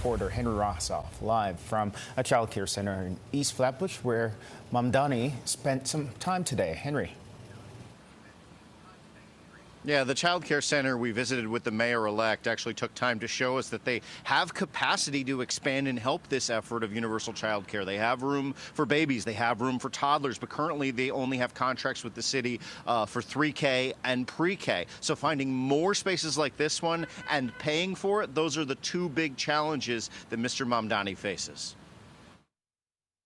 reporter Henry Rossoff live from a childcare center in East Flatbush where Mamdani spent some time today. Henry. Yeah, the child care center we visited with the mayor-elect actually took time to show us that they have capacity to expand and help this effort of universal child care. They have room for babies, they have room for toddlers, but currently they only have contracts with the city for 3K and pre-K. So finding more spaces like this one and paying for it, those are the two big challenges that Mr. Mamdani faces.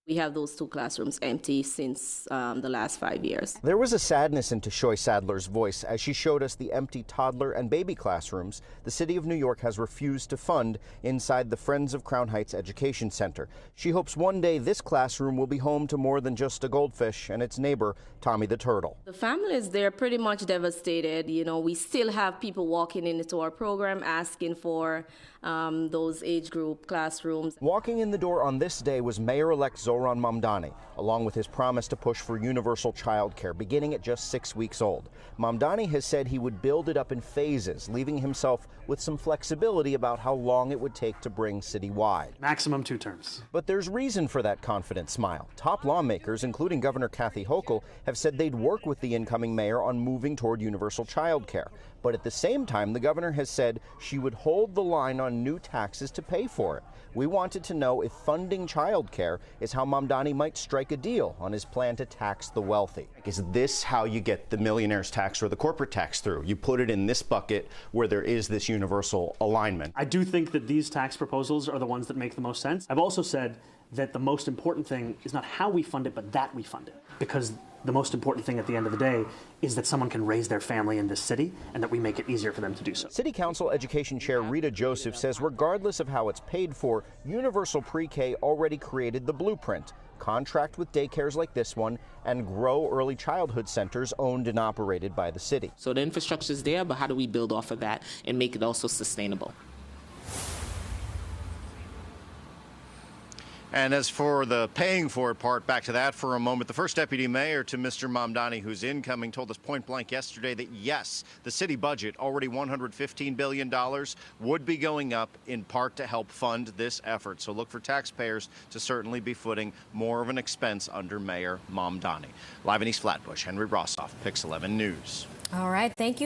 We have those 2 classrooms empty since the last 5 years. There was a sadness in Tashoy Sadler's voice as she showed us the empty toddler and baby classrooms the city of New York has refused to fund inside the Friends of Crown Heights Education Center. She hopes one day this classroom will be home to more than just a goldfish and its neighbor, Tommy the turtle. The families, they're pretty much devastated. You know, we still have people walking into our program asking for those age group classrooms. Walking in the door on this day was Mayor-elect Zohran Mamdani, along with his promise to push for universal child care beginning at just 6 weeks old. Mamdani has said he would build it up in phases, leaving himself with some flexibility about how long it would take to bring citywide. Maximum 2 terms. But there's reason for that confident smile. Top lawmakers, including Governor Kathy Hochul, have said they'd work with the incoming mayor on moving toward universal child care. But at the same time, the governor has said she would hold the line on new taxes to pay for it. We wanted to know if funding child care is how Mamdani might strike a deal on his plan to tax the wealthy. Is this how you get the millionaire's tax or the corporate tax through? You put it in this bucket where there is this universal alignment. I do think that these tax proposals are the ones that make the most sense. I've also said that the most important thing is not how we fund it, but that we fund it. Because the most important thing at the end of the day is that someone can raise their family in this city and that we make it easier for them to do so. City Council Education Chair Rita Joseph says regardless of how it's paid for, universal pre-K already created the blueprint. Contract with daycares like this one and grow early childhood centers owned and operated by the city. So the infrastructure is there, but how do we build off of that and make it also sustainable? And as for the paying for it part, back to that for a moment. The first deputy mayor to Mr. Mamdani, who's incoming, told us point blank yesterday that yes, the city budget, already $115 billion, would be going up in part to help fund this effort. So look for taxpayers to certainly be footing more of an expense under Mayor Mamdani. Live in East Flatbush, Henry Rossoff, Pix 11 News. All right, thank you.